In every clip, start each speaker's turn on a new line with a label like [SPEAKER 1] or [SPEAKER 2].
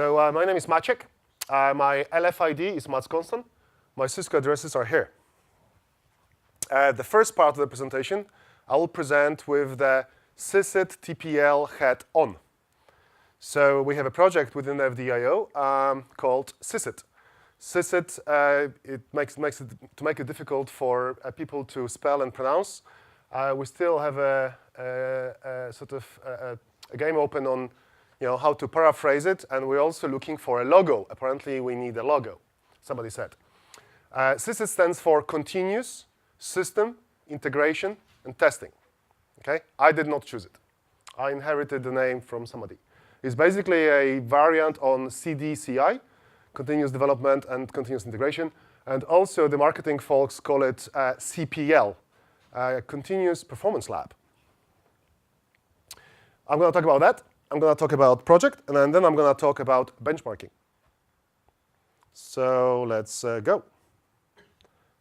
[SPEAKER 1] So my name is Maciek. My LF ID is Mats Constant. My Cisco addresses are here. The first part of the presentation, I will present with the CSIT TPL hat on. So we have a project within the FD.io called CSIT. CSIT, to make it difficult for people to spell and pronounce. We still have a game open on how to paraphrase it, and we're also looking for a logo. Apparently, we need a logo, somebody said. CSIT stands for Continuous System Integration and Testing. Okay? I did not choose it. I inherited the name from somebody. It's basically a variant on CDCI, Continuous Development and Continuous Integration, and also the marketing folks call it CPL, Continuous Performance Lab. I'm going to talk about that. I'm going to talk about project, and then I'm going to talk about benchmarking. So let's go.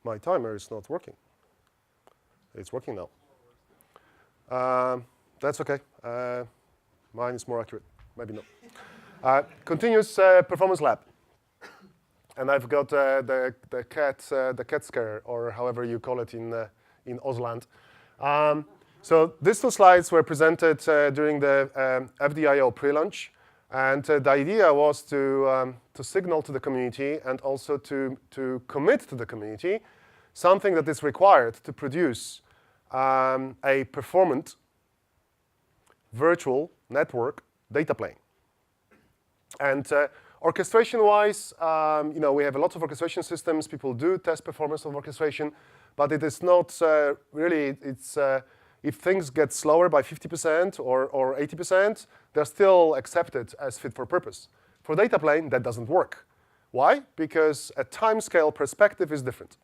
[SPEAKER 1] My timer is not working. It's working now. That's OK. Mine is more accurate. Maybe not. Continuous Performance Lab. And I've got the cat scare, or however you call it in Ausland. So these two slides were presented during the FD.io pre-launch. And the idea was to signal to the community and also to commit to the community something that is required to produce a performant virtual network data plane. And orchestration-wise, we have a lot of orchestration systems. People do test performance of orchestration, but it is not really. If things get slower by 50% or 80%, they're still accepted as fit for purpose. For data plane, that doesn't work. Why? Because a timescale perspective is different.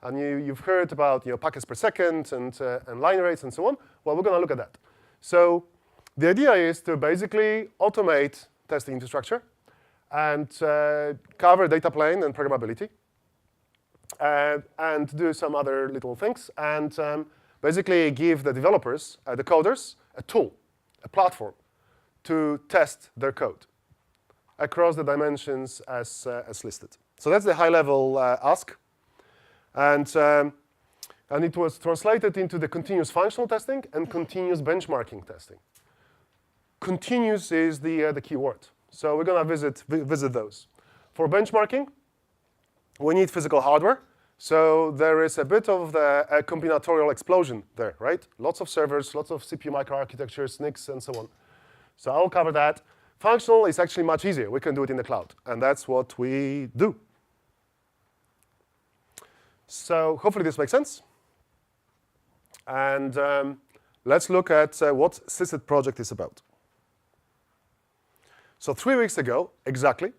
[SPEAKER 1] And you've heard about packets per second and line rates and so on. Well, we're going to look at that. So the idea is to basically automate testing infrastructure and cover data plane and programmability and do some other little things. And basically give the developers, the coders, a tool, a platform to test their code across the dimensions as listed. So that's the high-level ask. And it was translated into the continuous functional testing and continuous benchmarking testing. Continuous is the key word. So we're going to visit those. For benchmarking, we need physical hardware. So there is a bit of a combinatorial explosion there, right? Lots of servers, lots of CPU microarchitectures, NICs, and so on. So I'll cover that. Functional is actually much easier. We can do it in the cloud. And that's what we do. So hopefully this makes sense. And let's look at what CSIT project is about. So 3 weeks ago, exactly,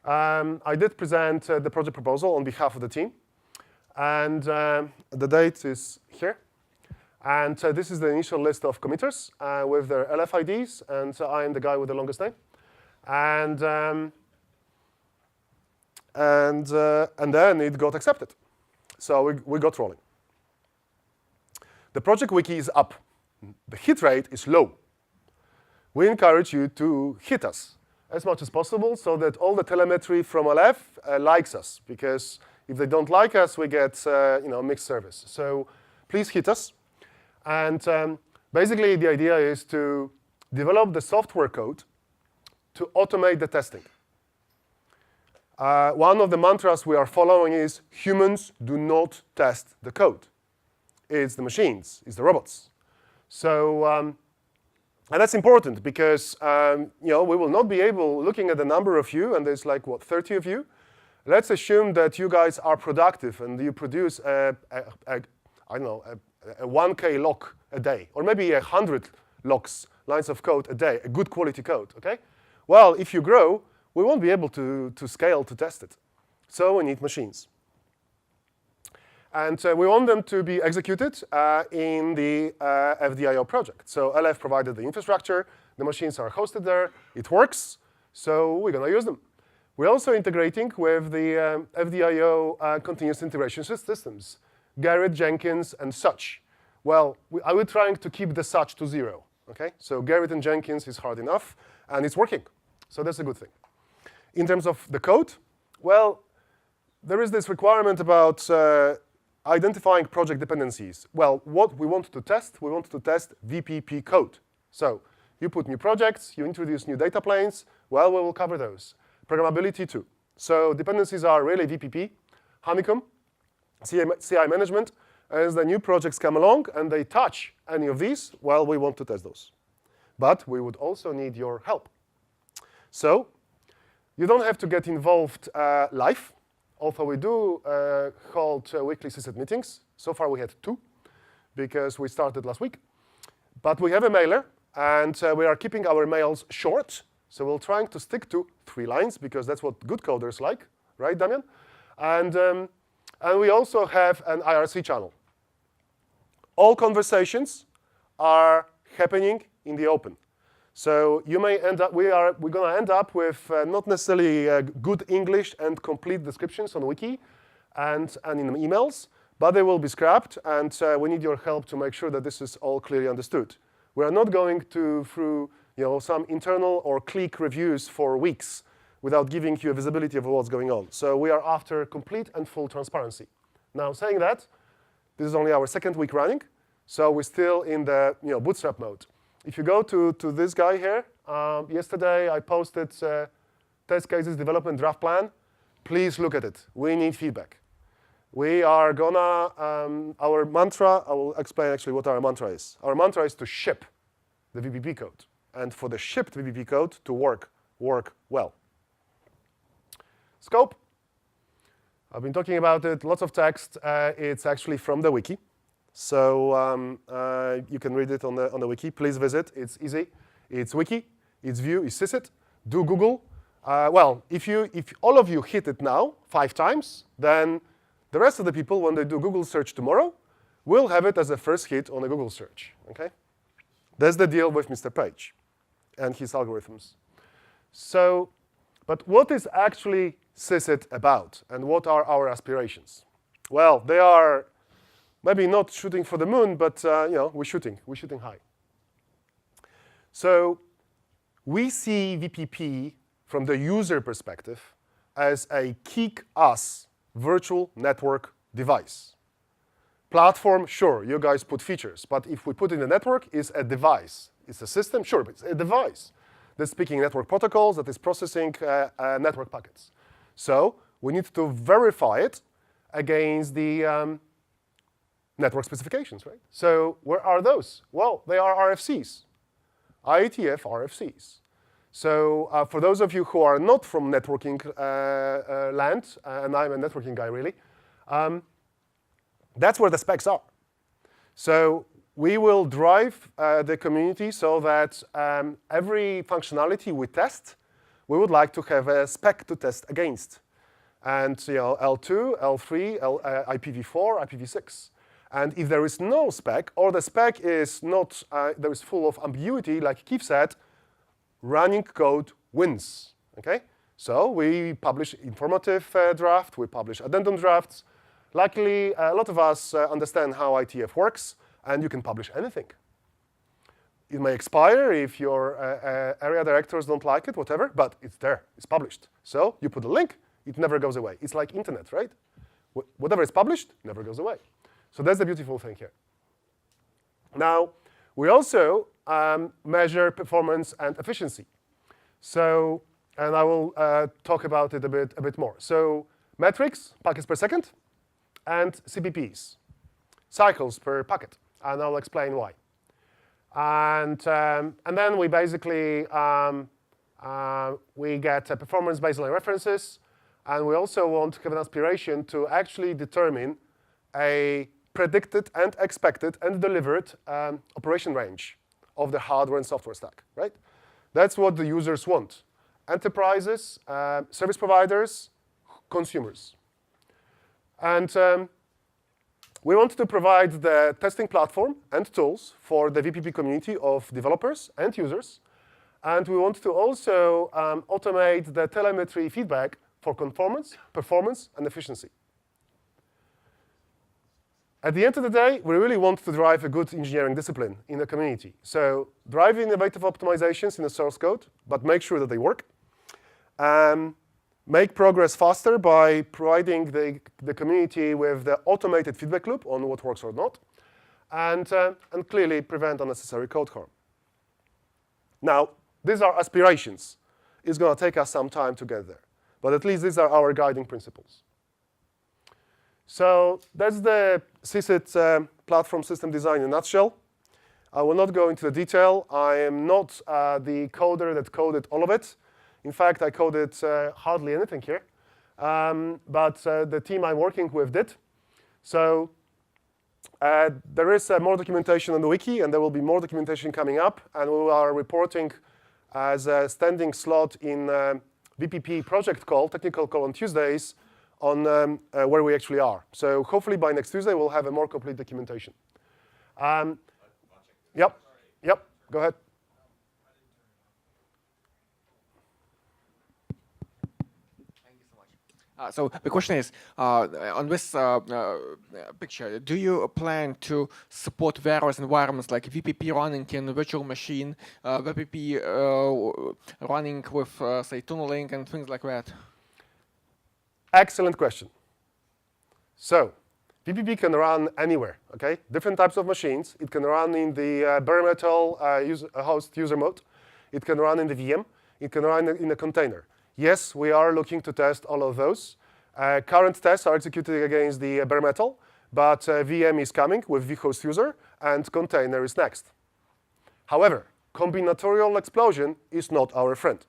[SPEAKER 1] I did present the project proposal on behalf of the team. And the date is here. And this is the initial list of committers with their LF IDs. And I am the guy with the longest name. And then it got accepted. So we got rolling. The project wiki is up. The hit rate is low. We encourage you to hit us as much as possible so that all the telemetry from LF likes us. Because if they don't like us, we get mixed service. So please hit us. And basically, the idea is to develop the software code to automate the testing. One of the mantras we are following is humans do not test the code. It's the machines, it's the robots. So, and that's important because we will not be able, looking at the number of you, and there's like, what, 30 of you? Let's assume that you guys are productive and you produce a 1K lock a day, or maybe 100 lines of code a day, a good quality code, OK? Well, if you grow, we won't be able to scale to test it. So we need machines. And we want them to be executed in the FD.io project. So LF provided the infrastructure. The machines are hosted there. It works. So we're going to use them. We're also integrating with the FD.io continuous integration systems, Garrett, Jenkins, and such. Well, I will trying to keep the such to 0. Okay? So Garrett and Jenkins is hard enough, and it's working. So that's a good thing. In terms of the code, well, there is this requirement about identifying project dependencies. Well, what we want to test VPP code. So you put new projects, you introduce new data planes, well, we will cover those. Programmability too. So dependencies are really VPP, honeycomb, CI management. As the new projects come along and they touch any of these, well, we want to test those. But we would also need your help. So you don't have to get involved live, although we do hold weekly CSIT meetings. So far we had 2, because we started last week. But we have a mailer, and we are keeping our mails short. So we're trying to stick to 3 lines, because that's what good coders like, right, Damian? And we also have an IRC channel. All conversations are happening in the open. So you may end up, we're going to end up with not necessarily good English and complete descriptions on Wiki and in emails, but they will be scrapped, and we need your help to make sure that this is all clearly understood. We are not going through some internal or click reviews for weeks without giving you a visibility of what's going on. So we are after complete and full transparency. Now, saying that, this is only our 2nd week running, so we're still in the bootstrap mode. If you go to this guy here, yesterday I posted test cases development draft plan. Please look at it. We need feedback. We are gonna, our mantra, I will explain actually what our mantra is. Our mantra is to ship the VPP code, and for the shipped VPP code to work well. Scope. I've been talking about it, lots of text. It's actually from the wiki. So you can read it on the wiki. Please visit. It's easy. It's wiki. It's Vue. It's CSIT. Do Google. Well, if all of you hit it now 5 times, then the rest of the people, when they do Google search tomorrow, will have it as a first hit on a Google search. Okay? That's the deal with Mr. Page and his algorithms. So, but what is actually CSIT about, and what are our aspirations? Well, they are maybe not shooting for the moon, but we're shooting high. So we see VPP from the user perspective as a kick-ass virtual network device. Platform, sure, you guys put features, but if we put in the network, it's a device. It's a system, sure, but it's a device that's speaking network protocols, that is processing network packets. So we need to verify it against the network specifications, right? So where are those? Well, they are RFCs, IETF RFCs. So for those of you who are not from networking land, and I'm a networking guy really, that's where the specs are. So we will drive the community so that every functionality we test, we would like to have a spec to test against. And L2, L3, IPv4, IPv6. And if there is no spec, or the spec is not, there is full of ambiguity, like Keith said, running code wins. Okay? So we publish informative draft, we publish addendum drafts. Luckily, a lot of us understand how ITF works, and you can publish anything. It may expire if your area directors don't like it, whatever, but it's there, it's published. So you put a link, it never goes away. It's like internet, right? Whatever is published never goes away. So that's the beautiful thing here. Now, we also measure performance and efficiency. So, and I will talk about it a bit more. So metrics, packets per second, and CPPs, cycles per packet. And I'll explain why. And then we basically, we get performance baseline references. And we also want to have an aspiration to actually determine a predicted and expected and delivered operation range of the hardware and software stack, right? That's what the users want. Enterprises, service providers, consumers. And we want to provide the testing platform and tools for the VPP community of developers and users. And we want to also automate the telemetry feedback for conformance, performance, and efficiency. At the end of the day, we really want to drive a good engineering discipline in the community. So drive innovative optimizations in the source code, but make sure that they work. make progress faster by providing the community with the automated feedback loop on what works or not, and clearly prevent unnecessary code harm. Now, these are aspirations. It's going to take us some time to get there. But at least these are our guiding principles. So that's the CSIT platform system design in a nutshell. I will not go into the detail. I am not the coder that coded all of it. In fact, I coded hardly anything here. But the team I'm working with did. So there is more documentation on the wiki, and there will be more documentation coming up. And we are reporting as a standing slot in VPP project call, technical call on Tuesdays, on where we actually are. So hopefully by next Tuesday, we'll have a more complete documentation. Yep, go ahead.
[SPEAKER 2] So the question is, on this picture, do you plan to support various environments like VPP running in a virtual machine, VPP running with, say, tunneling and things like that?
[SPEAKER 1] Excellent question. So VPP can run anywhere, okay? Different types of machines. It can run in the bare metal host user mode. It can run in the VM. It can run in a container. Yes, we are looking to test all of those. Current tests are executed against the bare metal, but VM is coming with vhost user, and container is next. However, combinatorial explosion is not our friend.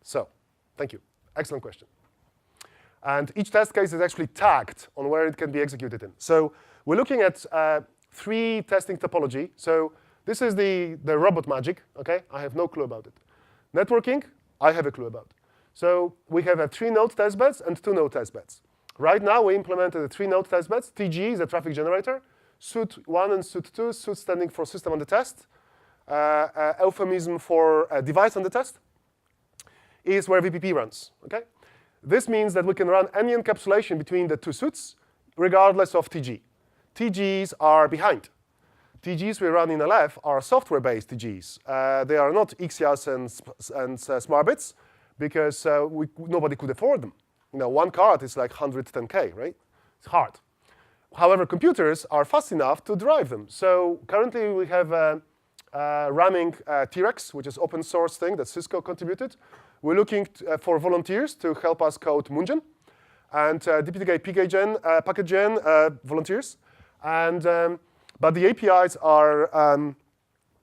[SPEAKER 1] So, thank you. Excellent question. And each test case is actually tagged on where it can be executed in. So we're looking at 3 testing topology. So this is the robot magic, okay? I have no clue about it. Networking, I have a clue about. So we have 3-node testbeds and 2-node testbeds. Right now, we implemented 3-node testbeds. TG is a traffic generator. Suit 1 and Suit 2, Suit standing for system on the test. Euphemism for device on the test is where VPP runs, okay? This means that we can run any encapsulation between the 2 suits, regardless of TG. TGs are behind. TGs we run in LF are software-based TGs. They are not XIAs and smart bits, because nobody could afford them. You know, one card is like 110K, right? It's hard. However, computers are fast enough to drive them. So currently we have running T-Rex, which is open source thing that Cisco contributed. We're looking for volunteers to help us code Mungen and DPTK PacketGen volunteers. But the APIs are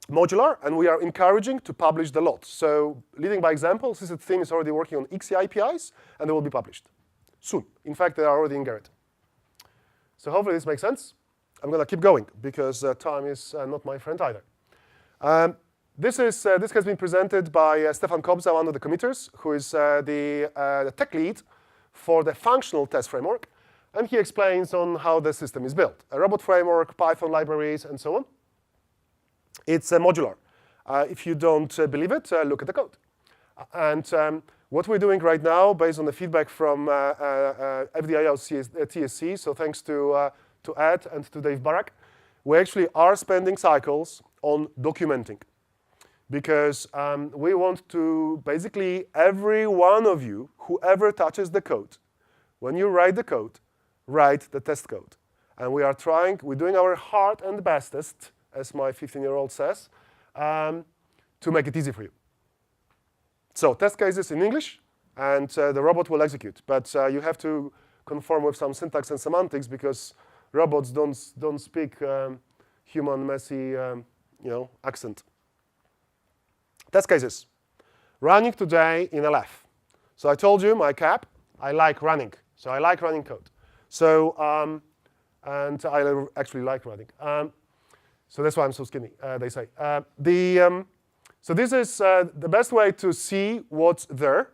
[SPEAKER 1] modular, and we are encouraging to publish the lot. So leading by example, CSIT team is already working on XCI APIs, and they will be published soon. In fact, they are already in Gerrit. So hopefully this makes sense. I'm going to keep going, because time is not my friend either. This has been presented by Stefan Kobza, one of the committers, who is the tech lead for the functional test framework. And he explains on how the system is built. A robot framework, Python libraries, and so on. It's modular. If you don't believe it, look at the code. And what we're doing right now, based on the feedback from FD.io TSC, so thanks to Ed and to Dave Barak, we actually are spending cycles on documenting. Because we want to, basically, every one of you, whoever touches the code, when you write the code, write the test code. And we're doing our hard and bestest, as my 15-year-old says, to make it easy for you. So test cases in English, and the robot will execute. But you have to conform with some syntax and semantics, because robots don't speak human, messy accent. Test cases. Running today in LF. So I told you, my cap, I like running. So I like running code. So, and I actually like running. So that's why I'm so skinny, they say. So this is the best way to see what's there,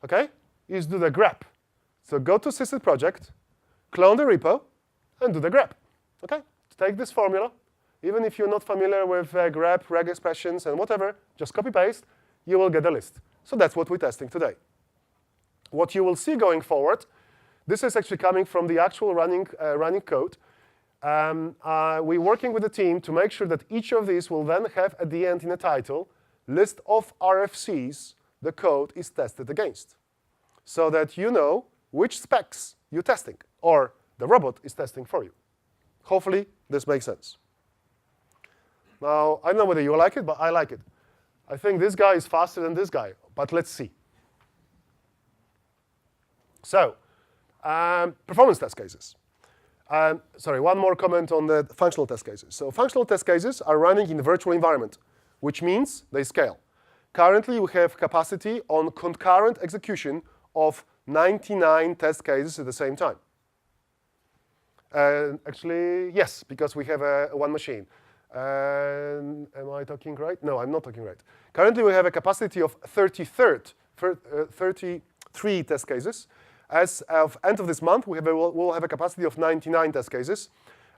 [SPEAKER 1] okay, is do the grep. So go to CSIT project, clone the repo, and do the grep, okay? Take this formula. Even if you're not familiar with grep, reg expressions, and whatever, just copy-paste, you will get a list. So that's what we're testing today. What you will see going forward, this is actually coming from the actual running code. We're working with the team to make sure that each of these will then have at the end in a title list of RFCs the code is tested against. so that you know which specs you're testing, or the robot is testing for you. Hopefully, this makes sense. Now, I don't know whether you like it, but I like it. I think this guy is faster than this guy, but let's see. So, performance test cases. Sorry, one more comment on the functional test cases. So functional test cases are running in a virtual environment, which means they scale. Currently, we have capacity on concurrent execution of 99 test cases at the same time. Actually, yes, because we have one machine. Am I talking right? No, I'm not talking right. Currently, we have a capacity of 33 test cases. As of end of this month, we'll have a capacity of 99 test cases.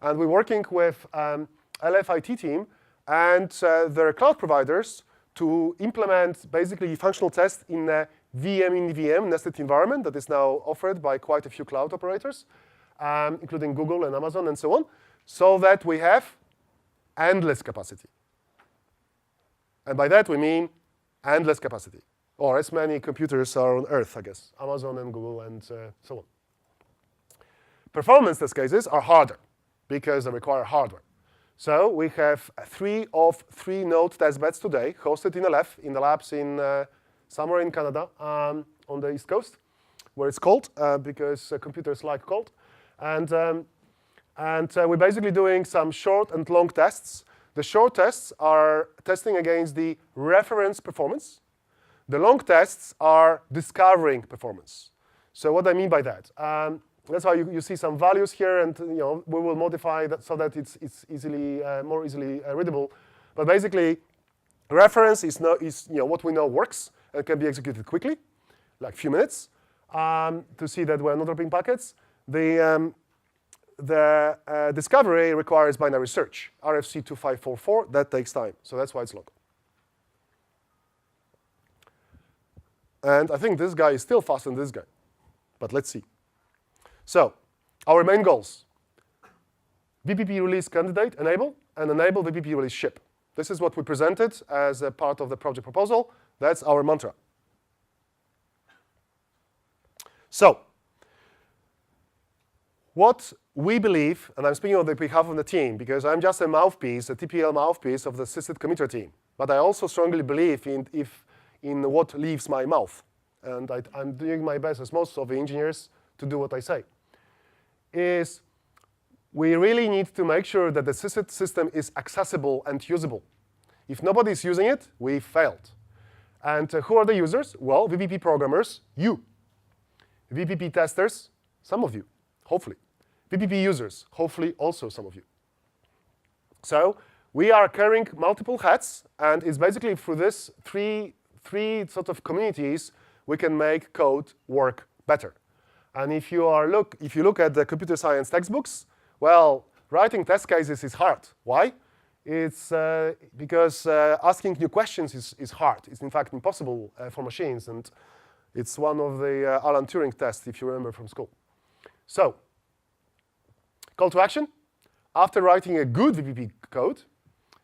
[SPEAKER 1] And we're working with LFIT team and their cloud providers to implement basically functional tests in a VM in VM nested environment that is now offered by quite a few cloud operators, including Google and Amazon and so on, so that we have endless capacity. And by that, we mean endless capacity, or as many computers are on Earth, I guess, Amazon and Google and so on. Performance test cases are harder because they require hardware. So we have 3 of 3 node testbeds today hosted in the labs in somewhere in Canada on the East Coast, where it's cold because computers like cold. And we're basically doing some short and long tests. The short tests are testing against the reference performance. The long tests are discovering performance. So what I mean by that? That's why you see some values here, and we will modify that so that it's easily more easily readable. But basically, reference is what we know works and can be executed quickly, like a few minutes, to see that we're not dropping packets. The discovery requires binary search, RFC 2544. That takes time, so that's why it's long. And I think this guy is still faster than this guy, but let's see. So, our main goals: VPP release candidate enable, and enable VPP release ship. This is what we presented as a part of the project proposal. That's our mantra. So, what we believe, and I'm speaking on behalf of the team, because I'm just a mouthpiece, a TPL mouthpiece of the SysIT committer team, but I also strongly believe in what leaves my mouth. And I'm doing my best, as most of the engineers, to do what I say. Is we really need to make sure that the SysIT system is accessible and usable. If nobody's using it, we failed. And who are the users? Well, VPP programmers, you. VPP testers, some of you, hopefully. VPP users, hopefully also some of you. So we are carrying multiple hats, and it's basically through this three sort of communities we can make code work better. And if you look at the computer science textbooks, well, writing test cases is hard. Why? It's because asking new questions is hard. It's in fact impossible for machines, and it's one of the Alan Turing tests, if you remember from school. So, call to action: after writing a good VPP code,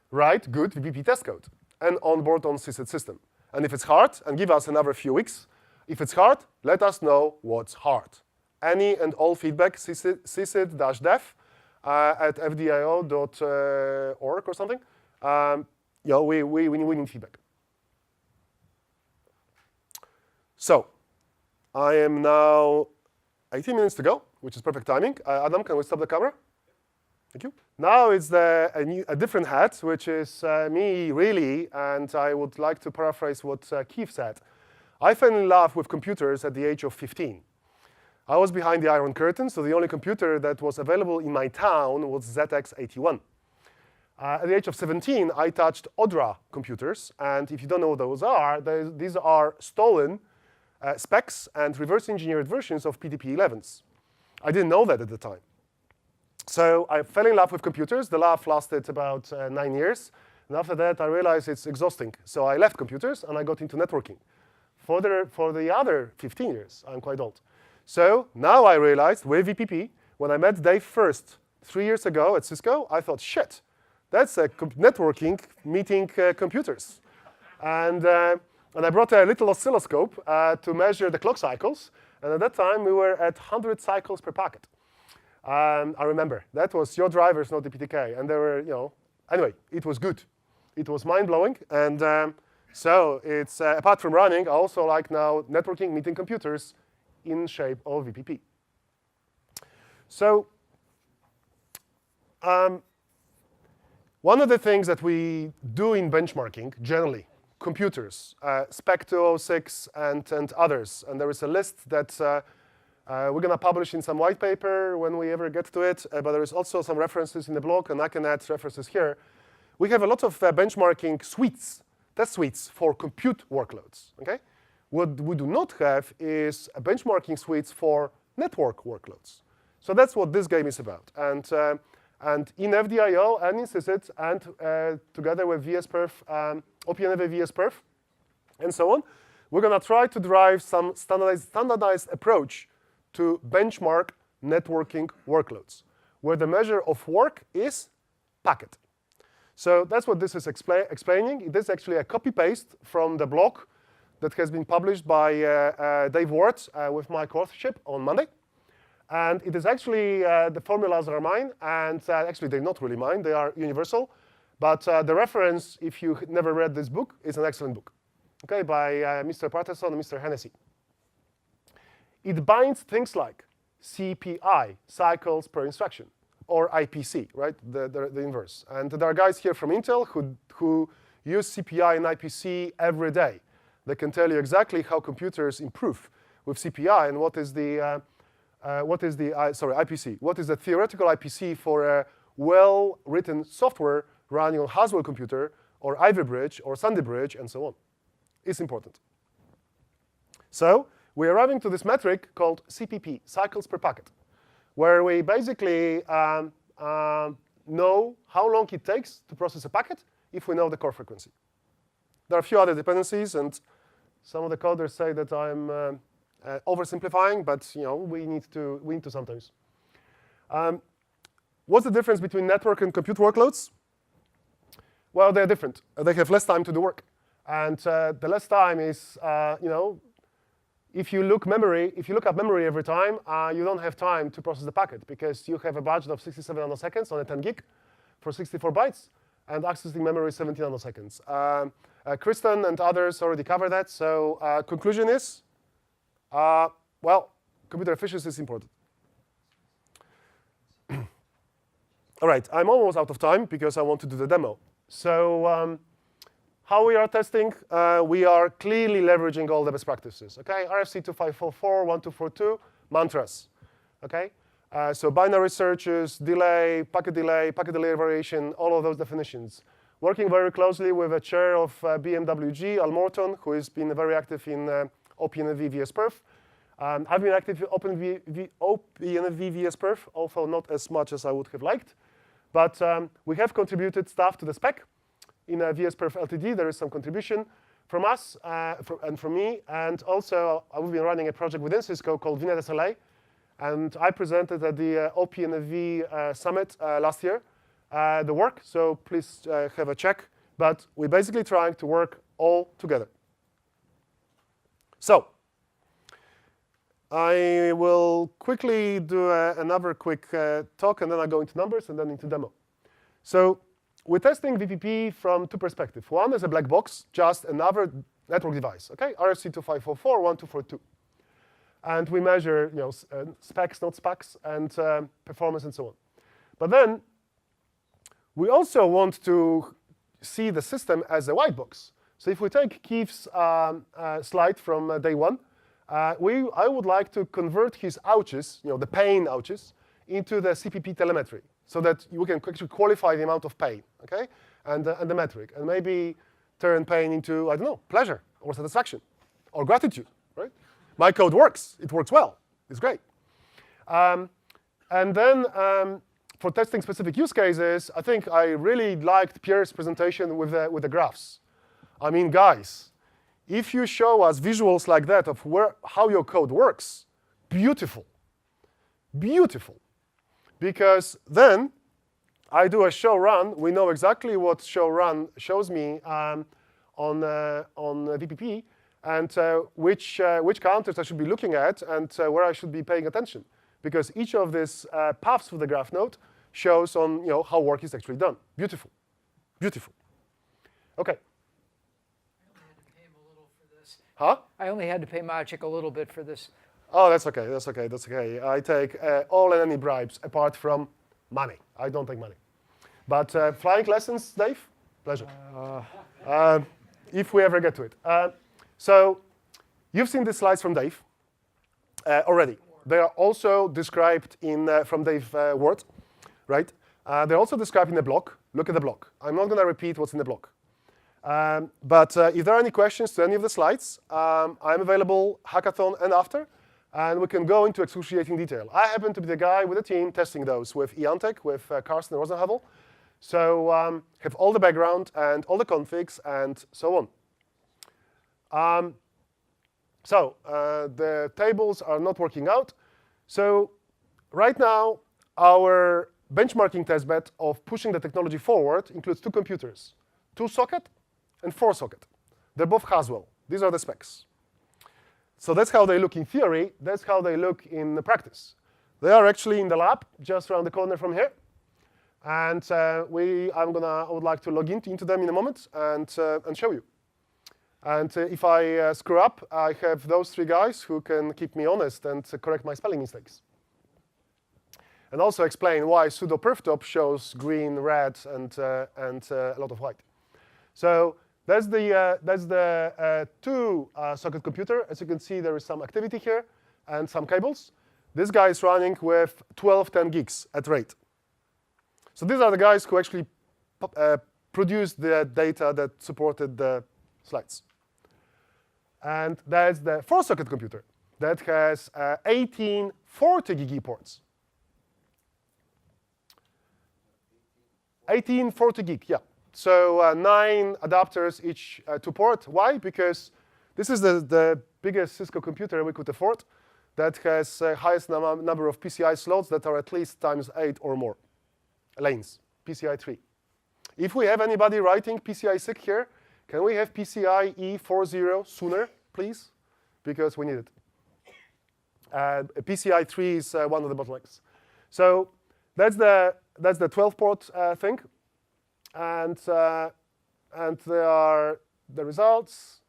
[SPEAKER 1] write good VPP test code and onboard on SysIT system. And if it's hard, and give us another few weeks. If it's hard, let us know what's hard. Any and all feedback, sysit-dev at FD.io.org or something. We need feedback. So, I am now 18 minutes to go, which is perfect timing. Adam, can we stop the camera? Thank you. Now it's a different hat, which is me, really, and I would like to paraphrase what Keith said. I fell in love with computers at the age of 15. I was behind the Iron Curtain, so the only computer that was available in my town was ZX81. At the age of 17, I touched Odra computers, and if you don't know what those are, these are stolen specs and reverse-engineered versions of PTP-11s. I didn't know that at the time. So I fell in love with computers. The love lasted about 9 years. And after that, I realized it's exhausting. So I left computers, and I got into networking. For the other 15 years, I'm quite old. So now I realized with VPP, when I met Dave first 3 years ago at Cisco, I thought, shit, that's a networking meeting computers. And I brought a little oscilloscope to measure the clock cycles. And at that time, we were at 100 cycles per packet. I remember. That was your drivers, not the PTK. And they were, anyway, it was good. It was mind-blowing. And so it's, apart from running, I also like now networking, meeting computers in shape of VPP. So one of the things that we do in benchmarking, generally, computers, Spec 206 and others, and there is a list that we're going to publish in some white paper when we ever get to it, but there is also some references in the blog, and I can add references here. We have a lot of benchmarking suites, test suites for compute workloads. Okay? What we do not have is benchmarking suites for network workloads. So that's what this game is about. And in FD.io and in CSIT, and together with VSPerf, OPNFV VSPerf, and so on, we're going to try to drive some standardized approach to benchmark networking workloads, where the measure of work is packet. So that's what this is explaining. It is actually a copy-paste from the blog that has been published by Dave Ward with my authorship on Monday. And it is actually, the formulas are mine, and actually they're not really mine, they are universal. But the reference, if you never read this book, is an excellent book, okay, by Mr. Patterson and Mr. Hennessy. It binds things like CPI, cycles per instruction, or IPC, right, the inverse. And there are guys here from Intel who use CPI and IPC every day. They can tell you exactly how computers improve with CPI and what is the IPC. What is the theoretical IPC for a well-written software running on Haswell computer, or Ivy Bridge, or Sandy Bridge, and so on? It's important. So we're arriving to this metric called CPP, cycles per packet, where we basically know how long it takes to process a packet if we know the core frequency. There are a few other dependencies, and some of the coders say that I'm oversimplifying, but we need to sometimes. What's the difference between network and compute workloads? Well, they're different. They have less time to do work, and the less time is, if you look up memory every time, you don't have time to process the packet because you have a budget of 67 nanoseconds on a 10 gig for 64 bytes, and accessing memory is 17 nanoseconds. Kristen and others already covered that. So conclusion is, well, computer efficiency is important. All right, I'm almost out of time because I want to do the demo. So how we are testing, we are clearly leveraging all the best practices. Okay, RFC 2544, 1242, mantras. Okay, so binary searches, delay, packet delay variation, all of those definitions. Working very closely with a chair of BMWG, Al Morton, who has been very active in OPNFV VSPerf. I've been active in OPNFV VSPerf, although not as much as I would have liked. But we have contributed stuff to the spec. In VSPerf LTD, there is some contribution from us and from me. And also, I've been running a project within Cisco called VNet SLA. And I presented at the OPNFV Summit last year the work. So please have a check. But we're basically trying to work all together. So I will quickly do another quick talk, and then I'll go into numbers and then into demo. So we're testing VPP from two perspectives. One is a black box, just another network device, okay? RFC 2544, 1242. And we measure specs, not specs, and performance, and so on. But then we also want to see the system as a white box. So if we take Keith's slide from day one, I would like to convert his ouches, the pain ouches, into the CPP telemetry, so that you can actually qualify the amount of pain, okay, and the metric, and maybe turn pain into, I don't know, pleasure or satisfaction or gratitude, right? My code works. It works well. It's great. And then for testing specific use cases, I think I really liked Pierre's presentation with the graphs. I mean, guys, if you show us visuals like that of how your code works, beautiful, beautiful. Because then I do a show run. We know exactly what show run shows me on VPP. and which counters I should be looking at and where I should be paying attention. Because each of these paths for the graph node shows on how work is actually done. Beautiful. Beautiful. OK. Huh?
[SPEAKER 3] I only had to pay Maciek a little bit for this.
[SPEAKER 1] Oh, that's OK. That's OK. That's OK. I take all and any bribes apart from money. I don't take money. But flying lessons, Dave? Pleasure. If we ever get to it. So you've seen the slides from Dave already. They are also described from Dave's Word, right? They're also described in the blog. Look at the blog. I'm not going to repeat what's in the blog. But if there are any questions to any of the slides, I'm available hackathon and after, and we can go into excruciating detail. I happen to be the guy with the team testing those with Iantec, with Carsten Rosenhavel. So have all the background and all the configs and so on. The tables are not working out. So right now, our benchmarking testbed of pushing the technology forward includes 2 computers, 2-socket and 4-socket. They're both Haswell. These are the specs. So that's how they look in theory. That's how they look in practice. They are actually in the lab just around the corner from here. And I would like to log into them in a moment and show you. And if I screw up, I have those 3 guys who can keep me honest and correct my spelling mistakes. And also explain why sudo perftop shows green, red, and a lot of white. So that's the 2-socket computer. As you can see, there is some activity here and some cables. This guy is running with 10 gigs at rate. So these are the guys who actually produced the data that supported the slides. And that's the 4-socket computer that has 18 40 ports. 18 40 gig, yeah. So 9 adapters each to port. Why? Because this is the biggest Cisco computer we could afford that has highest number of PCI slots that are at least ×8 or more lanes, PCI 3. If we have anybody writing PCI SIG here, can we have PCIe 40 sooner, please? Because we need it. PCI 3 is one of the bottlenecks. So that's the 12-port thing. And there are the results.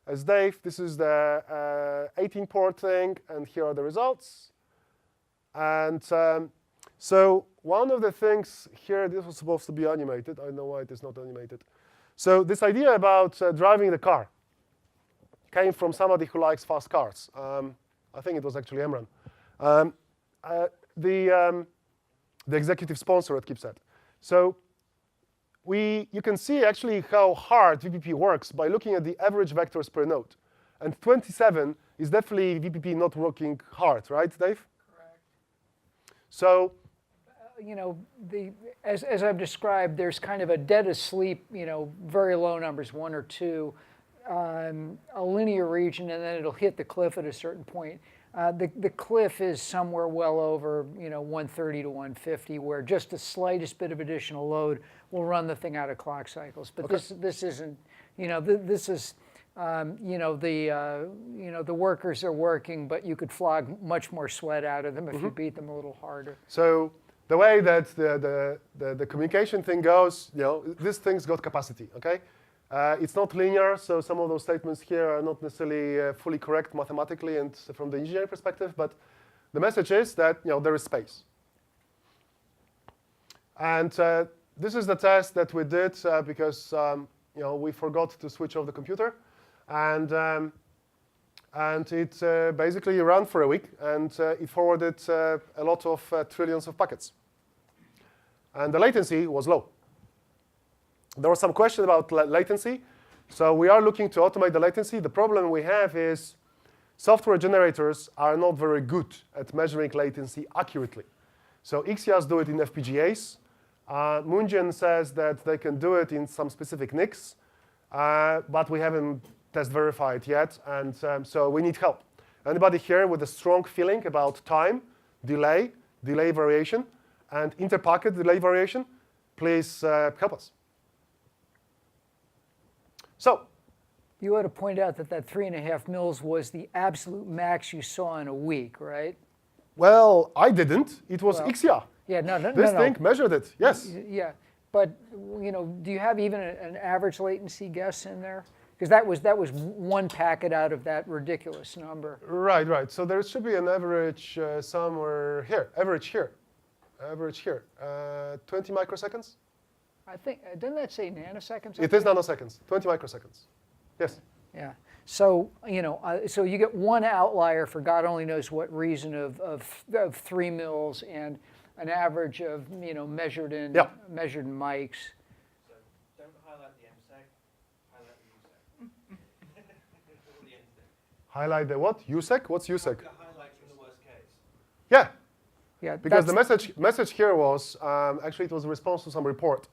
[SPEAKER 1] As Dave, this is the 18-port thing, and here are the results. And so one of the things here, this was supposed to be animated. I don't know why it is not animated. So this idea about driving the car came from somebody who likes fast cars. I think it was actually Emran. The executive sponsor at KeepSat. So you can see actually how hard VPP works by looking at the average vectors per node. And 27 is definitely VPP not working hard, right, Dave?
[SPEAKER 3] Correct.
[SPEAKER 1] So,
[SPEAKER 3] as I've described, there's kind of a dead asleep, very low numbers, 1 or 2, a linear region, and then it'll hit the cliff at a certain point. The cliff is somewhere well over 130 to 150, where just the slightest bit of additional load will run the thing out of clock cycles. But okay. This isn't, this is, the workers are working, but you could flog much more sweat out of them if you beat them a little harder.
[SPEAKER 1] So the way that the communication thing goes, these things got capacity, okay? It's not linear, so some of those statements here are not necessarily fully correct mathematically and from the engineering perspective, but the message is that there is space. And this is the test that we did because we forgot to switch off the computer, and it basically ran for a week, and it forwarded a lot of trillions of packets, and the latency was low. There was some question about latency. So we are looking to automate the latency. The problem we have is software generators are not very good at measuring latency accurately. So Ixias do it in FPGAs. Munjin says that they can do it in some specific NICs, but we haven't test verified yet, and so we need help. Anybody here with a strong feeling about time, delay variation, and interpacket delay variation, please help us. So
[SPEAKER 3] You ought to point out that 3.5 mils was the absolute max you saw in a week, right?
[SPEAKER 1] Well, I didn't. It was
[SPEAKER 3] Well,
[SPEAKER 1] IXIA.
[SPEAKER 3] Yeah, no,
[SPEAKER 1] This thing measured it. Yes.
[SPEAKER 3] Yeah, but do you have even an average latency guess in there? Because that was one packet out of that ridiculous number.
[SPEAKER 1] Right, right. So there should be an average somewhere here. Average here. 20 microseconds.
[SPEAKER 3] I think doesn't that say nanoseconds?
[SPEAKER 1] It is nanoseconds. 20 microseconds. Yes.
[SPEAKER 3] Yeah. So so you get one outlier for God only knows what reason of 3 mils and an average of measured in mics.
[SPEAKER 4] So don't highlight the MSEG, highlight the USEG.
[SPEAKER 1] Highlight the what? USEC? What's USEC?
[SPEAKER 4] Highlighting the worst case.
[SPEAKER 1] Yeah.
[SPEAKER 3] Yeah.
[SPEAKER 1] Because the message here was actually it was a response to some report.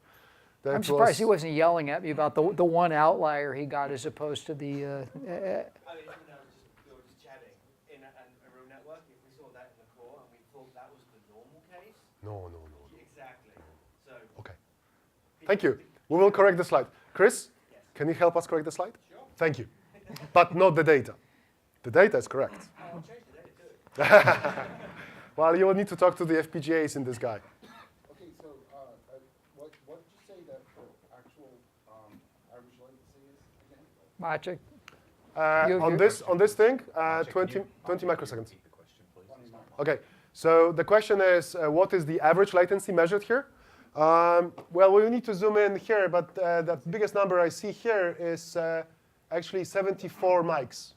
[SPEAKER 3] I'm surprised he wasn't yelling at me about the one outlier he got as opposed to the.
[SPEAKER 4] I mean, we were just chatting in a room network. If we saw that in the core and we thought that was the normal case.
[SPEAKER 1] No.
[SPEAKER 4] Exactly. So.
[SPEAKER 1] Okay. Thank you. We will correct the slide. Chris,
[SPEAKER 4] Yes.
[SPEAKER 1] can you help us correct the slide?
[SPEAKER 4] Sure.
[SPEAKER 1] Thank you. But not the data. The data is correct.
[SPEAKER 4] I'll change the data too.
[SPEAKER 1] Well, you will need to talk to the FPGAs in this guy.
[SPEAKER 5] Okay, so what did you say that the actual average latency is again?
[SPEAKER 3] Maciek.
[SPEAKER 1] On this thing, 20 microseconds. Okay, so the question is, what is the average latency measured here? Well, we need to zoom in here, but the biggest number I see here is actually 74 mics.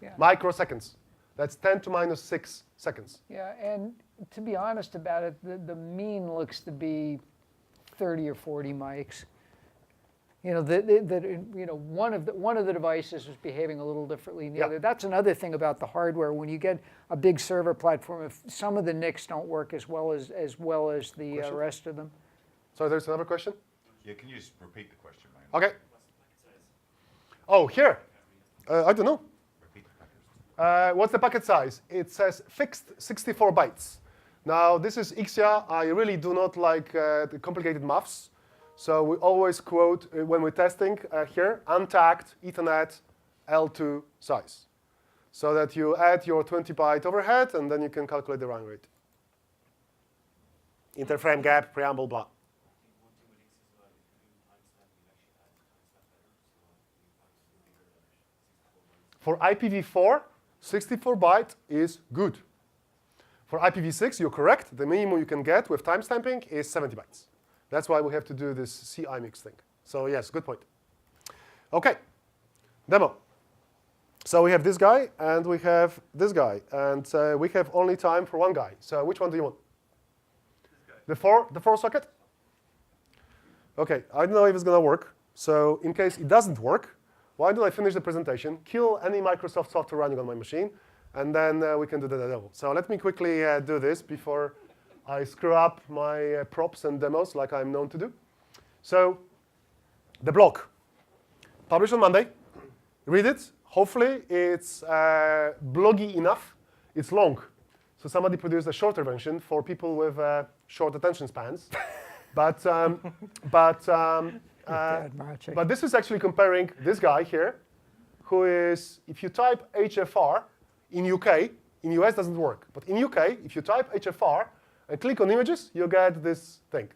[SPEAKER 3] Yeah.
[SPEAKER 1] Microseconds. That's 10 to minus 6 seconds.
[SPEAKER 3] Yeah, and to be honest about it, the mean looks to be 30 or 40 mics. One of the devices was behaving a little differently than the other. That's another thing about the hardware. When you get a big server platform, if some of the NICs don't work as well as the rest of them.
[SPEAKER 1] So there's another question?
[SPEAKER 6] Yeah, can you just repeat the question, man?
[SPEAKER 1] Okay. Oh, here. I don't know.
[SPEAKER 6] Repeat the package.
[SPEAKER 1] What's the packet size? It says fixed 64 bytes. Now, this is IXIA. I really do not like the complicated maths. So we always quote, when we're testing here, untagged Ethernet L2 size. So that you add your 20 byte overhead, and then you can calculate the run rate. Interframe gap, preamble, blah. For IPv4, 64 byte is good. For IPv6, you're correct. The minimum you can get with timestamping is 70 bytes. That's why we have to do this CI mix thing. So yes, good point. OK, demo. So we have this guy, and we have this guy. And we have only time for one guy. So which one do you want? The four socket? OK, I don't know if it's going to work. So in case it doesn't work, why don't I finish the presentation, kill any Microsoft software running on my machine, and then we can do the demo. So let me quickly do this before I screw up my props and demos like I'm known to do. So the blog, published on Monday. Read it. Hopefully it's bloggy enough. It's long. So somebody produced a shorter version for people with short attention spans. But this is actually comparing this guy here, who is, if you type HFR in UK, in US doesn't work. But in UK, if you type HFR and click on images, you get this thing.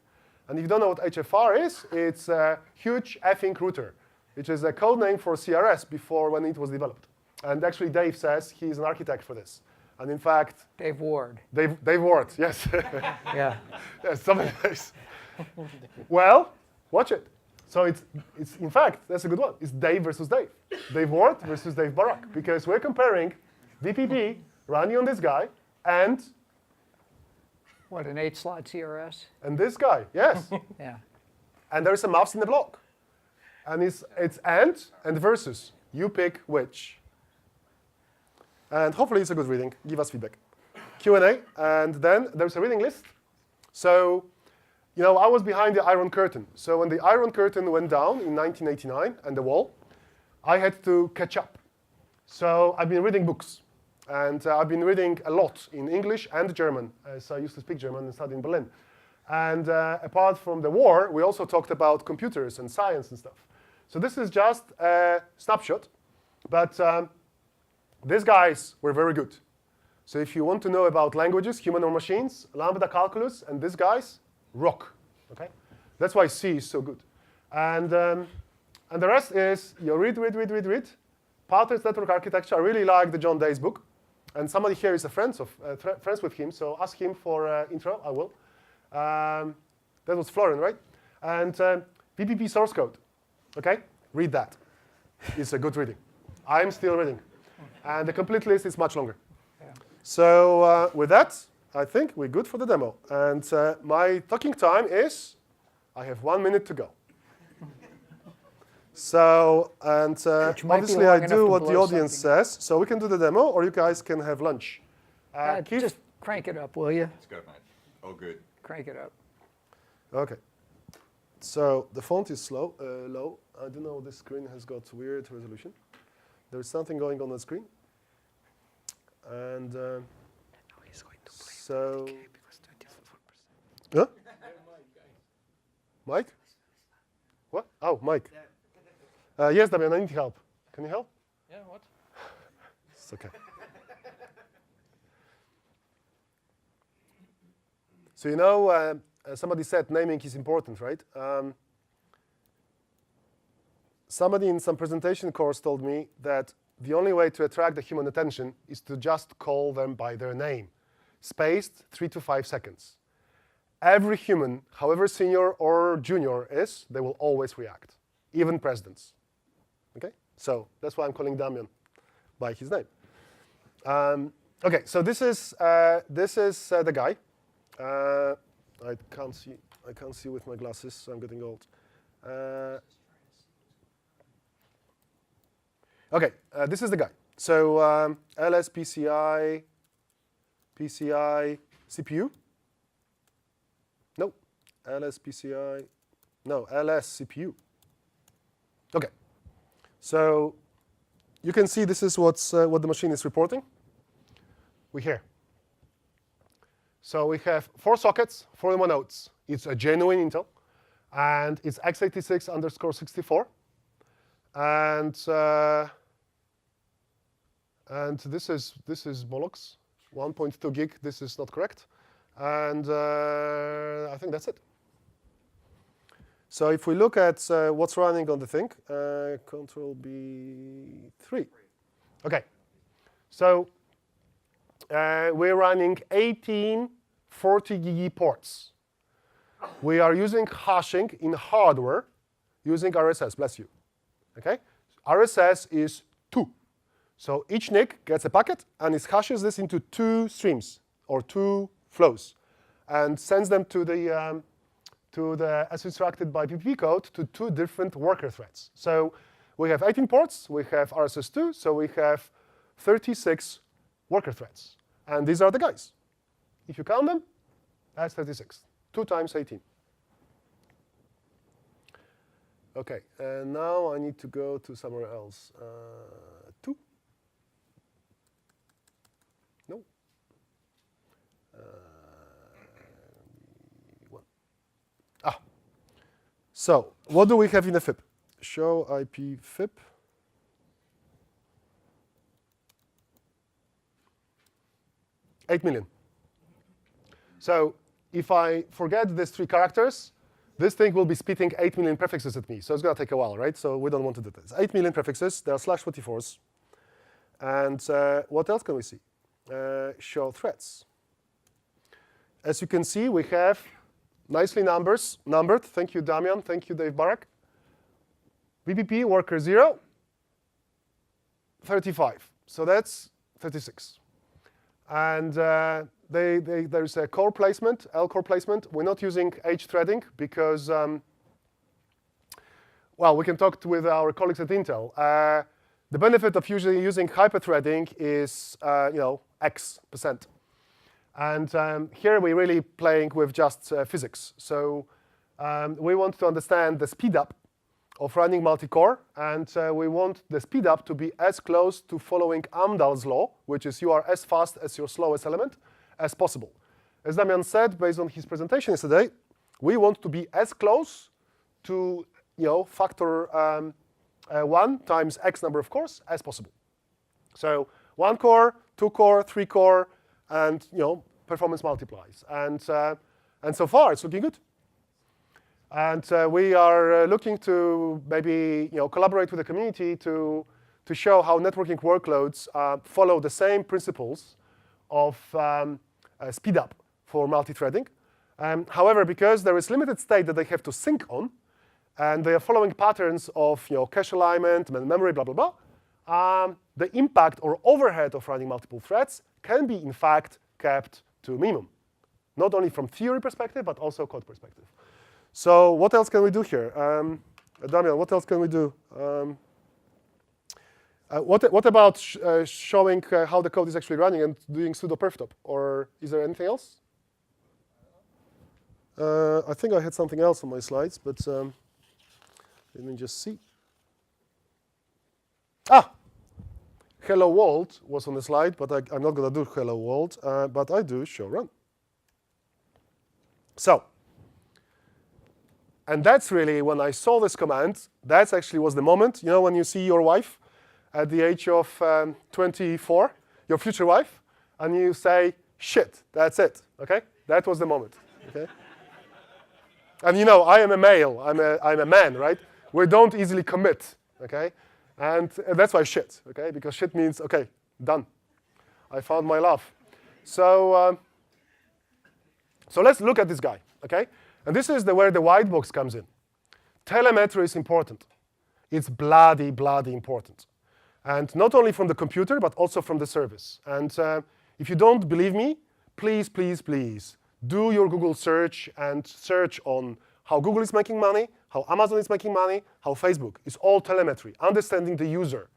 [SPEAKER 1] And if you don't know what HFR is, it's a huge effing router, which is a code name for CRS before when it was developed. And actually, Dave says he's an architect for this. And in fact,
[SPEAKER 3] Dave Ward.
[SPEAKER 1] Dave Ward, yes.
[SPEAKER 3] Yeah.
[SPEAKER 1] Yes, something nice. Well, watch it. So it's in fact, that's a good one. It's Dave versus Dave. Dave Ward versus Dave Barak. Because we're comparing VPP running on this guy and
[SPEAKER 3] What, an 8-slot CRS?
[SPEAKER 1] this guy, yes.
[SPEAKER 3] Yeah.
[SPEAKER 1] And there's a mouse in the block. And it's and versus. You pick which. And hopefully it's a good reading. Give us feedback. Q&A, and then there's a reading list. So, I was behind the Iron Curtain. So when the Iron Curtain went down in 1989 and the wall, I had to catch up. So I've been reading books. And I've been reading a lot in English and German, as I used to speak German and studied in Berlin. And apart from the war, we also talked about computers and science and stuff. So this is just a snapshot, but these guys were very good. So if you want to know about languages, human or machines, lambda calculus, and these guys rock. Okay, that's why C is so good. And the rest is you read. Patterns network architecture. I really like the John Day's book, and somebody here is a friends with him. So ask him for intro. I will. That was Florian, right? And VPP source code. Okay, read that. It's a good reading. I'm still reading, and the complete list is much longer. So with that, I think we're good for the demo. And my talking time is, I have 1 minute to go. So, and obviously I do what the audience says. So we can do the demo, or you guys can have lunch. Keith?
[SPEAKER 3] Just crank it up, will you?
[SPEAKER 6] Let's go, mate. All good.
[SPEAKER 3] Crank it up.
[SPEAKER 1] OK. So the font is low. I don't know, this screen has got weird resolution. There's something going on the screen. And so, huh? Mike? What? Oh, Mike. Yes, Damian, I need help. Can you help?
[SPEAKER 2] Yeah, what?
[SPEAKER 1] It's OK. So you know, somebody said naming is important, right? Somebody in some presentation course told me that the only way to attract the human attention is to just call them by their name, spaced 3 to 5 seconds. Every human, however senior or junior is, they will always react, even presidents. Okay? So that's why I'm calling Damian by his name. OK, so this is the guy. I can't see with my glasses, so I'm getting old. OK, this is the guy. So LS, PCI, CPU. No, LS, PCI. No, LS, CPU. OK. So you can see this is what the machine is reporting. We're here. So we have 4 sockets, 41 nodes. It's a genuine Intel, and it's x86_64. And this is Moloch's 1.2 gig. This is not correct, and I think that's it. So if we look at what's running on the thing, Control B3. OK. So we're running 18 40 gig ports. We are using hashing in hardware using RSS, bless you. OK? RSS is 2. So each NIC gets a packet, and it hashes this into 2 streams, or 2 flows, and sends them to the as instructed by PPP code, to 2 different worker threads. So we have 18 ports. We have RSS2. So we have 36 worker threads. And these are the guys. If you count them, that's 36. 2 times 18. OK, and now I need to go to somewhere else. 2. No. 1. Ah. So what do we have in the FIP? Show IP FIP. $8 million. So if I forget these 3 characters, this thing will be spitting 8 million prefixes at me. So it's going to take a while, right? So we don't want to do this. 8 million prefixes. There are /24s. And what else can we see? Show threads. As you can see, we have nicely numbered. Thank you, Damian. Thank you, Dave Barak. VPP worker 0, 35. So that's 36. And there's a core placement, L core placement. We're not using H threading because, well, we can talk with our colleagues at Intel. The benefit of usually using hyperthreading is, X%. And here we're really playing with just physics. So we want to understand the speed up of running multi-core, and we want the speed up to be as close to following Amdahl's law, which is you are as fast as your slowest element, as possible. As Damian said, based on his presentation yesterday, we want to be as close to factor 1 times x number of cores as possible. So 1 core, 2 core, 3 core, and performance multiplies. And so far, it's looking good. And we are looking to maybe collaborate with the community to show how networking workloads follow the same principles of speed up for multi-threading. However, because there is limited state that they have to sync on, and they are following patterns of cache alignment, memory, blah, blah, blah, the impact or overhead of running multiple threads can be, in fact, kept to a minimum. Not only from theory perspective, but also code perspective. So what else can we do here? Damian, what else can we do? What about showing how the code is actually running and doing sudo perf-top? Or is there anything else? I think I had something else on my slides, but let me just see. Hello world was on the slide, but I'm not going to do hello world, but I do show run. So, and that's really, when I saw this command, that actually was the moment, when you see your wife at the age of 24, your future wife, and you say, shit, that's it, okay? That was the moment, okay? And I am a male, I'm a man, right? We don't easily commit, okay? And that's why shit, okay? Because shit means, okay, done. I found my love. So let's look at this guy, okay? And this is where the white box comes in. Telemetry is important. It's bloody, bloody important. And not only from the computer, but also from the service. And if you don't believe me, please, please, please, do your Google search and search on how Google is making money, how Amazon is making money, how Facebook. It's all telemetry, understanding the user,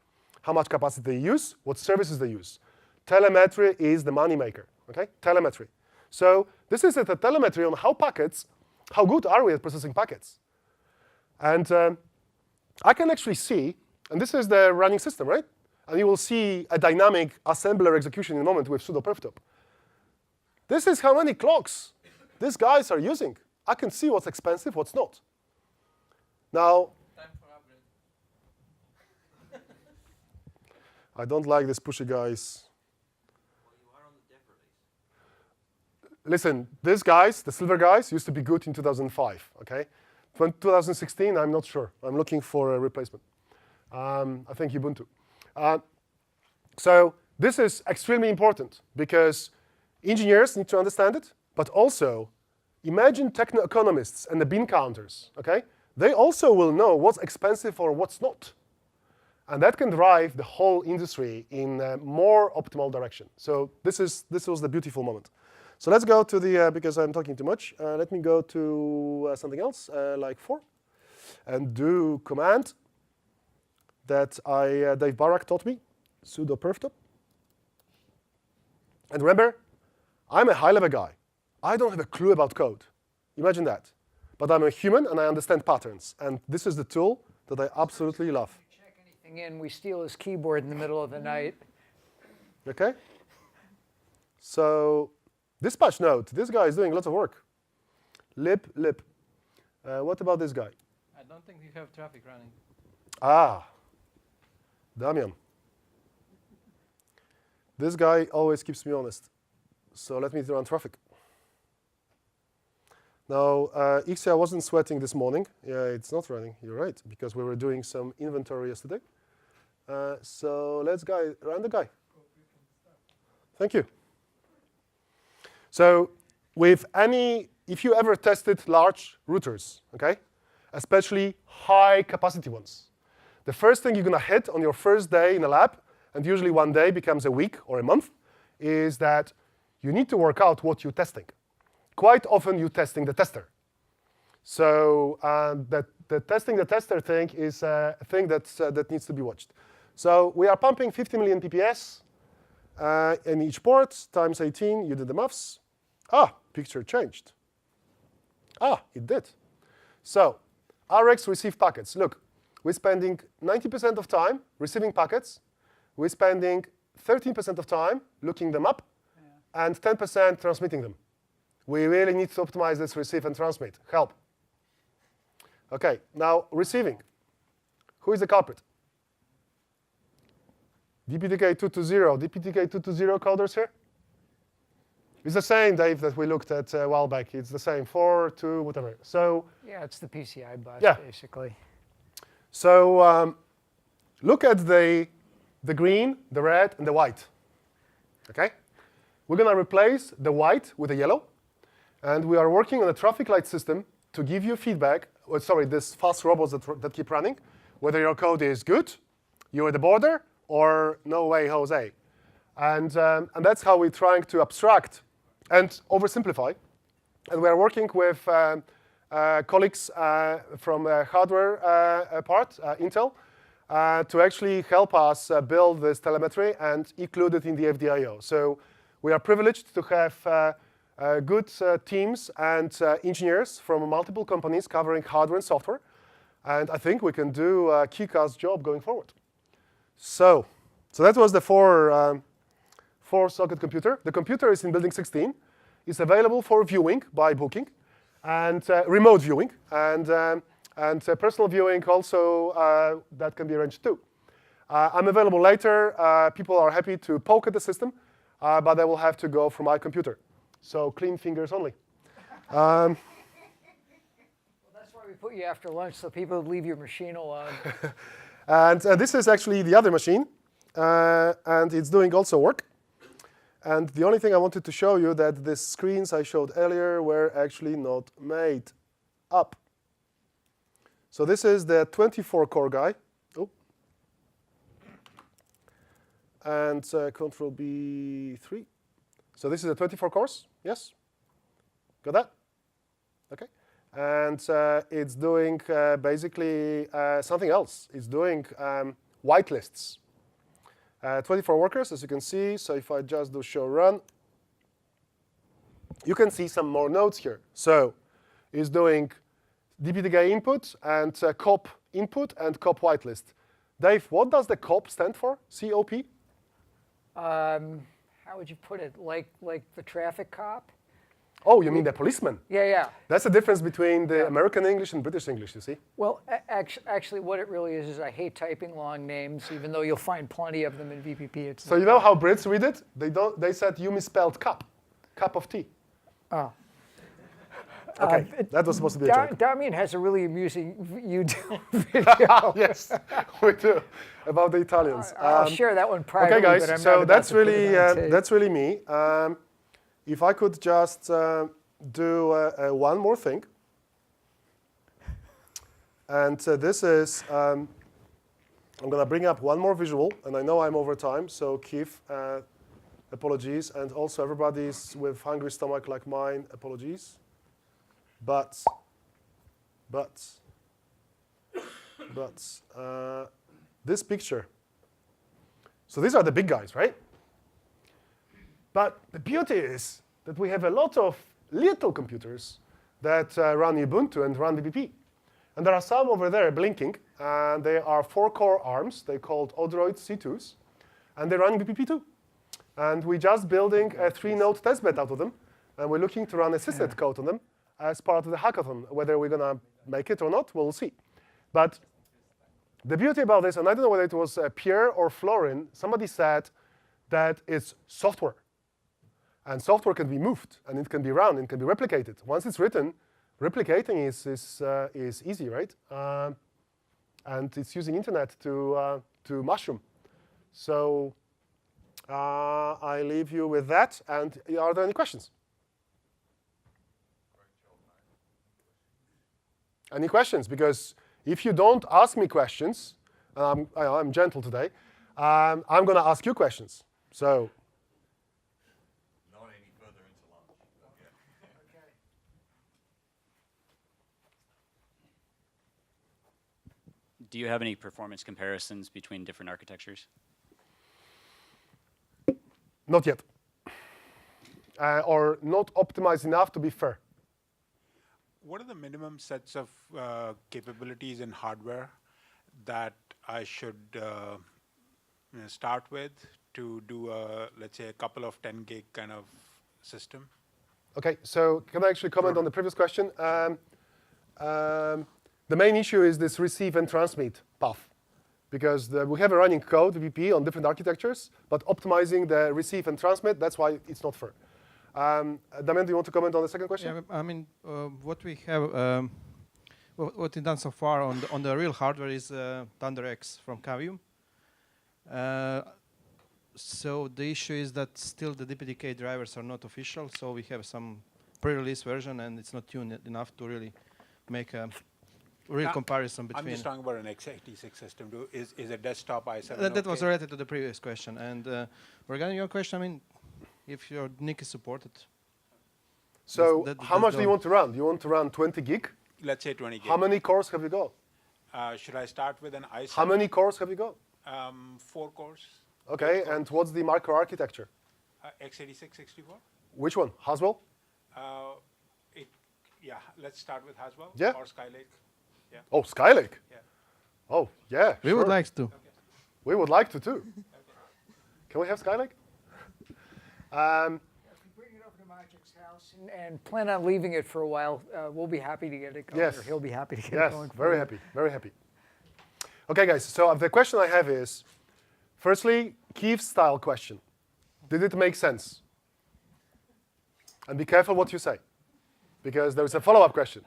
[SPEAKER 1] how much capacity they use, what services they use. Telemetry is the money maker, okay? Telemetry. So this is a telemetry on how good are we at processing packets. And I can actually see, and this is the running system, right? And you will see a dynamic assembler execution in a moment with sudo perf-top. This is how many clocks these guys are using. I can see what's expensive, what's not. Now,
[SPEAKER 2] Time for upgrade.
[SPEAKER 1] I don't like these pushy guys.
[SPEAKER 4] Well, you are on the dev release.
[SPEAKER 1] Listen, these guys, the silver guys, used to be good in 2005, okay? 2016, I'm not sure. I'm looking for a replacement. I think Ubuntu. So this is extremely important because engineers need to understand it, but also imagine techno-economists and the bean counters, okay? They also will know what's expensive or what's not. And that can drive the whole industry in a more optimal direction. So this was the beautiful moment. So let's go to the, because I'm talking too much, let me go to something else, like 4, and do command that Dave Barak taught me, sudo perf-top. And remember, I'm a high-level guy. I don't have a clue about code. Imagine that. But I'm a human, and I understand patterns. And this is the tool that I absolutely love.
[SPEAKER 3] If you check anything in, we steal his keyboard in the middle of the night.
[SPEAKER 1] OK? So dispatch node. This guy is doing lots of work. Lib. What about this guy?
[SPEAKER 7] I don't think we have traffic running.
[SPEAKER 1] Damian. This guy always keeps me honest. So let me run traffic. Now, Ixia wasn't sweating this morning. Yeah, it's not running. You're right, because we were doing some inventory yesterday. So let's run the guy. Thank you. So if you ever tested large routers, okay, especially high capacity ones, the first thing you're going to hit on your first day in a lab, and usually one day becomes a week or a month, is that you need to work out what you're testing. Quite often, you're testing the tester. So the testing the tester thing is a thing that needs to be watched. So we are pumping 50 million PPS in each port, times 18. You did the maths. Picture changed. It did. So Rx receive packets. Look, we're spending 90% of time receiving packets. We're spending 13% of time looking them up, and 10% transmitting them. We really need to optimize this receive and transmit. Help. Okay, now receiving. Who is the culprit? DPTK220, DPTK220 coders here? It's the same, Dave, that we looked at a while back. It's the same, 4, 2, whatever. So
[SPEAKER 3] Yeah, it's the PCI bus,
[SPEAKER 1] Yeah.
[SPEAKER 3] basically.
[SPEAKER 1] So look at the green, the red, and the white. Okay? We're going to replace the white with the yellow. And we are working on a traffic light system to give you feedback. Sorry, these fast robots that keep running, whether your code is good, you're at the border, or no way, Jose. And that's how we're trying to abstract and oversimplify. And we are working with colleagues from hardware part, Intel, to actually help us build this telemetry and include it in the FD.io. So we are privileged to have good teams and engineers from multiple companies covering hardware and software. And I think we can do a kick-ass job going forward. So that was the four-socket computer. The computer is in building 16. It's available for viewing by booking, and remote viewing, and personal viewing also that can be arranged too. I'm available later. People are happy to poke at the system, but they will have to go from my computer. So clean fingers only.
[SPEAKER 3] Well, that's why we put you after lunch, so people leave your machine alone.
[SPEAKER 1] And this is actually the other machine, and it's doing also work. And the only thing I wanted to show you that the screens I showed earlier were actually not made up. So this is the 24-core guy. Oh. And Control B3. So this is the 24 cores. Yes? Got that? OK. And it's doing basically something else. It's doing whitelists. 24 workers, as you can see. So if I just do show run, you can see some more nodes here. So it's doing DPTK input and COP input and COP whitelist. Dave, what does the COP stand for? C-O-P?
[SPEAKER 3] How would you put it? Like the traffic cop?
[SPEAKER 1] Oh, you mean the policeman?
[SPEAKER 3] Yeah, yeah.
[SPEAKER 1] That's the difference between the American English and British English, you see?
[SPEAKER 3] Well, actually, what it really is I hate typing long names, even though you'll find plenty of them in VPP.
[SPEAKER 1] So you know how Brits read it? They said you misspelled cup. Cup of tea.
[SPEAKER 3] Oh.
[SPEAKER 1] OK, that was supposed to be a joke.
[SPEAKER 3] Damian has a really amusing YouTube video.
[SPEAKER 1] Yes, we do, about the Italians.
[SPEAKER 3] I'll share that one privately.
[SPEAKER 1] OK, guys,
[SPEAKER 3] but I'm
[SPEAKER 1] so
[SPEAKER 3] not about
[SPEAKER 1] that's
[SPEAKER 3] to put it on tape.
[SPEAKER 1] that's really me. If I could just do one more thing. And this is, I'm going to bring up one more visual. And I know I'm over time, so Keith, apologies. And also everybody's with hungry stomach like mine, apologies. But this picture. So these are the big guys, right? But the beauty is that we have a lot of little computers that run Ubuntu and run VPP. And there are some over there blinking. And they are 4-core ARMs. They're called Odroid C2s. And they're running VPP too. And we're just building a 3-node testbed out of them. And we're looking to run assisted code on them as part of the hackathon. Whether we're going to make it or not, we'll see. But the beauty about this, and I don't know whether it was Pierre or Florin, somebody said that it's software. And software can be moved, and it can be run, and it can be replicated. Once it's written, replicating is easy, right? And it's using internet to mushroom. So I leave you with that. And are there any questions? Any questions? Because if you don't ask me questions, I'm gentle today, I'm going to ask you questions. So.
[SPEAKER 6] Not any further into lunch. Okay.
[SPEAKER 8] Do you have any performance comparisons between different architectures?
[SPEAKER 1] Not yet. Or not optimized enough to be fair.
[SPEAKER 5] What are the minimum sets of capabilities in hardware that I should start with to do, let's say, a couple of 10 gig kind of system?
[SPEAKER 1] OK, so can I actually comment on the previous question? the main issue is this receive and transmit path. Because we have a running code, VP, on different architectures, but optimizing the receive and transmit, that's why it's not fair. Damian, do you want to comment on the second question?
[SPEAKER 9] Yeah, I mean, what we have, what we've done so far on the real hardware is ThunderX from Cavium. So the issue is that still the DPDK drivers are not official, so we have some pre-release version, and it's not tuned enough to really make a real comparison between.
[SPEAKER 5] I'm just talking about an x86 system. Is a desktop i7
[SPEAKER 9] that was related to the previous question. And regarding your question, I mean, if your NIC is supported.
[SPEAKER 1] So how much do you want to run? Do you want to run 20 gig?
[SPEAKER 5] Let's say 20 gig.
[SPEAKER 1] How many cores have you got?
[SPEAKER 5] Should I start with an i7?
[SPEAKER 1] How many cores have you got?
[SPEAKER 5] 4 cores.
[SPEAKER 1] Okay, and what's the microarchitecture?
[SPEAKER 5] x86 64.
[SPEAKER 1] Which one? Haswell?
[SPEAKER 5] Yeah, let's start with Haswell.
[SPEAKER 1] Yeah.
[SPEAKER 5] Or Skylake. Yeah.
[SPEAKER 1] Oh, Skylake?
[SPEAKER 5] Yeah.
[SPEAKER 1] Oh, yeah,
[SPEAKER 9] We would like to.
[SPEAKER 1] We would like to, too. Can we have Skylake?
[SPEAKER 3] If you bring it over to Magic's house and plan on leaving it for a while, we'll be happy to get it going.
[SPEAKER 1] Yes.
[SPEAKER 3] Or he'll be happy to get
[SPEAKER 1] Yes,
[SPEAKER 3] it going.
[SPEAKER 1] very happy, very happy. Okay, guys, so the question I have is, firstly, Keith's style question. Did it make sense? And be careful what you say, because there is a follow-up question.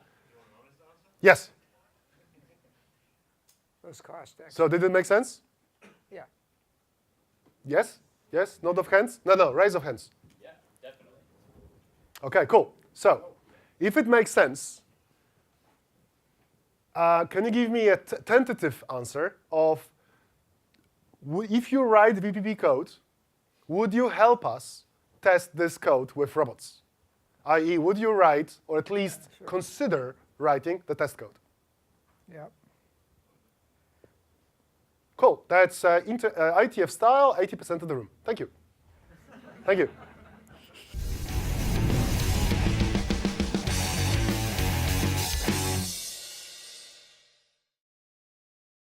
[SPEAKER 1] Yes.
[SPEAKER 3] Those cost extra.
[SPEAKER 1] So did it make sense?
[SPEAKER 3] Yeah.
[SPEAKER 1] Yes? Yes? Nod of hands? No, raise of hands.
[SPEAKER 8] Yeah, definitely.
[SPEAKER 1] Okay, cool. So if it makes sense, can you give me a tentative answer of if you write VPP code, would you help us test this code with robots? I.e., would you write, or at least consider writing the test code?
[SPEAKER 3] Yeah.
[SPEAKER 1] Cool. That's ITF style, 80% of the room. Thank you. Thank you.